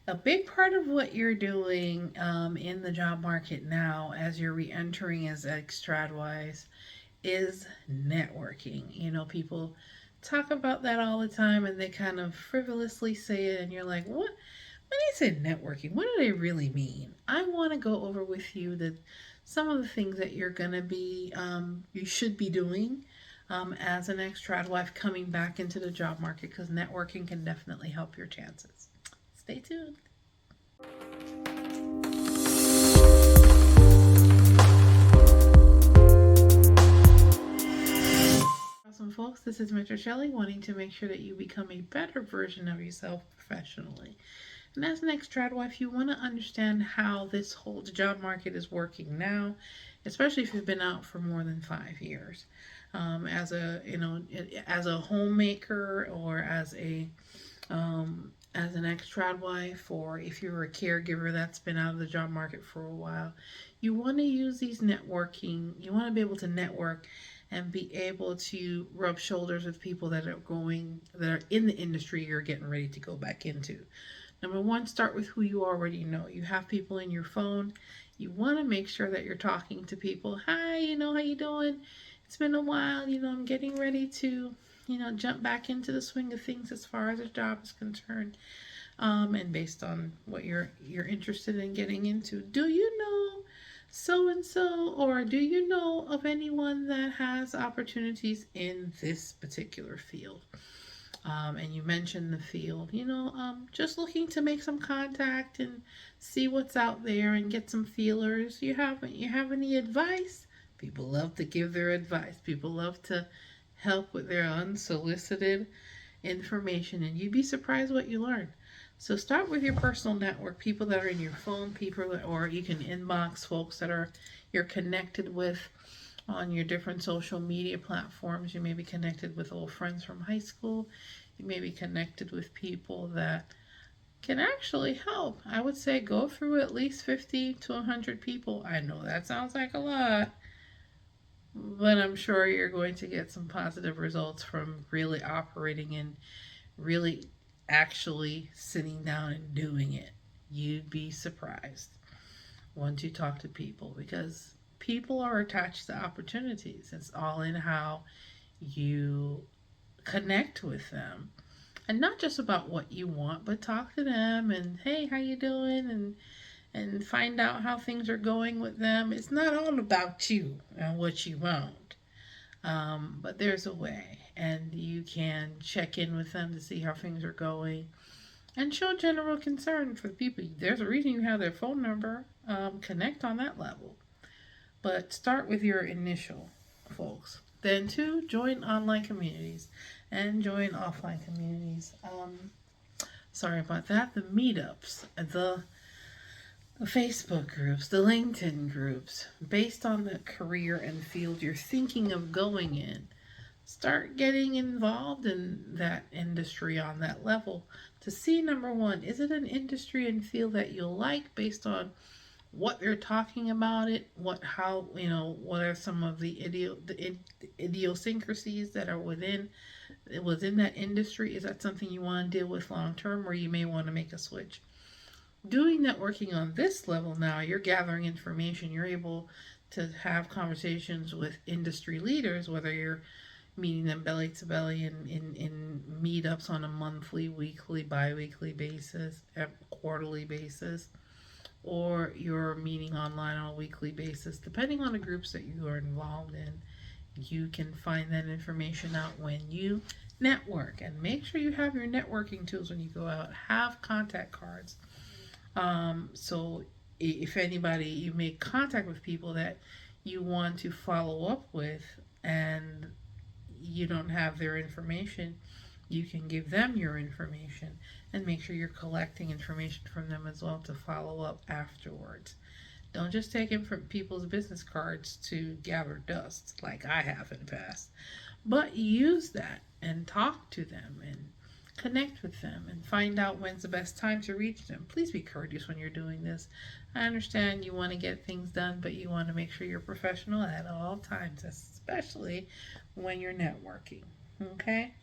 A big part of what you're doing in the job market now, as you're re-entering as ex-stradwise, is networking. People talk about that all the time, and they kind of frivolously say it, and you're like, what? When they say networking, what do they really mean? I want to go over with you that some of the things that you're gonna be, you should be doing as an ex-trad wife coming back into the job market, because networking can definitely help your chances. Stay tuned. Awesome, folks. This is Mr. Shelley, wanting to make sure that you become a better version of yourself professionally. And as an ex-trad wife, you want to understand how this whole job market is working now, especially if you've been out for more than 5 years. As a homemaker, or as an ex-trad wife, or if you're a caregiver that's been out of the job market for a while, you want to use these networking. You want to be able to network and be able to rub shoulders with people that are in the industry you're getting ready to go back into. Number one, start with who you already know. You have people in your phone. You want to make sure that you're talking to people. Hi, how you doing? It's been a while. I'm getting ready to, jump back into the swing of things as far as a job is concerned. And based on what you're interested in getting into, do you know so and so, or do you know of anyone that has opportunities in this particular field? And you mentioned the field, just looking to make some contact and see what's out there and get some feelers. You have any advice? People love to give their advice. People love to help with their unsolicited information, and you'd be surprised what you learn. So start with your personal network, people that are in your phone, or you can inbox folks that are you're connected with on your different social media platforms. You may be connected with old friends from high school. You may be connected with people that can actually help. I would say go through at least 50 to 100 people. I know that sounds like a lot, but I'm sure you're going to get some positive results from really operating and really actually sitting down and doing it. You'd be surprised once you talk to people, because people are attached to opportunities. It's all in how you connect with them, and not just about what you want, but talk to them and, hey, how you doing, and find out how things are going with them. It's not all about you and what you want, but there's a way, and you can check in with them to see how things are going and show general concern for the people. There's a reason you have their phone number. Connect on that level, but start with your initial folks. Then, two, join online communities and join offline communities. Sorry about that. The meetups, the Facebook groups, the LinkedIn groups, based on the career and field you're thinking of going in. Start getting involved in that industry on that level to see, number one, is it an industry and field that you'll like based on what they're talking about it, what are some of the idiosyncrasies that are within that industry. Is that something you want to deal with long term, or you may want to make a switch? Doing networking on this level now, you're gathering information. You're able to have conversations with industry leaders, whether you're meeting them belly to belly in meetups on a monthly, weekly, bi-weekly basis, quarterly basis, or you're meeting online on a weekly basis. Depending on the groups that you are involved in, you can find that information out when you network. And make sure you have your networking tools when you go out. Have contact cards. So if anybody, you make contact with people that you want to follow up with, and you don't have their information, you can give them your information and make sure you're collecting information from them as well to follow up afterwards. Don't just take in from people's business cards to gather dust like I have in the past, but use that and talk to them and connect with them and find out when's the best time to reach them. Please be courteous when you're doing this. I understand you want to get things done, but you want to make sure you're professional at all times, especially when you're networking. Okay?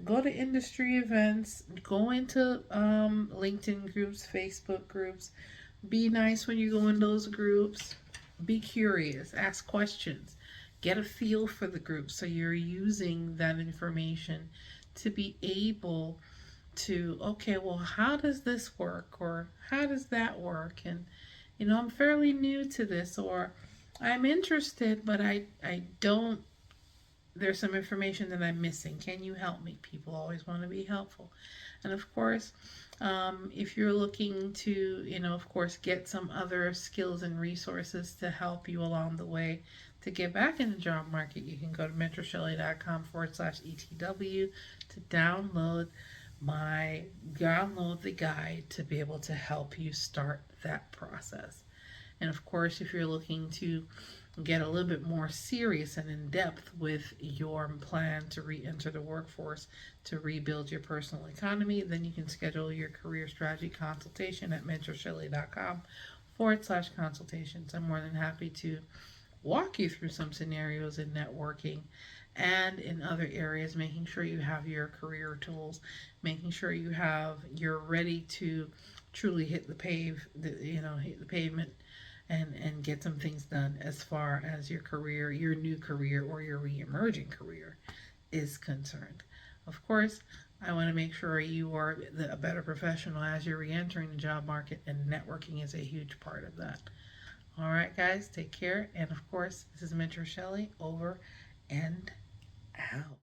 Go to industry events, go into LinkedIn groups, Facebook groups. Be nice when you go in those groups. Be curious, ask questions, get a feel for the group so you're using that information to be able to, okay, well, how does this work, or how does that work? And I'm fairly new to this, or I'm interested, but I don't, there's some information that I'm missing. Can you help me? People always want to be helpful. And of course, if you're looking to, of course, get some other skills and resources to help you along the way to get back in the job market, you can go to mentorshelley.com/ETW to download the guide to be able to help you start that process. And of course, if you're looking to get a little bit more serious and in depth with your plan to re-enter the workforce to rebuild your personal economy, then you can schedule your career strategy consultation at mentorshelley.com/consultations. I'm more than happy to walk you through some scenarios in networking and in other areas, making sure you have your career tools, making sure you're ready to truly hit the pavement and get some things done as far as your career, your new career, or your re-emerging career is concerned. Of course, I want to make sure you are a better professional as you're re-entering the job market, and networking is a huge part of that. All right, guys, take care. And of course, this is Mentor Shelley, over and out.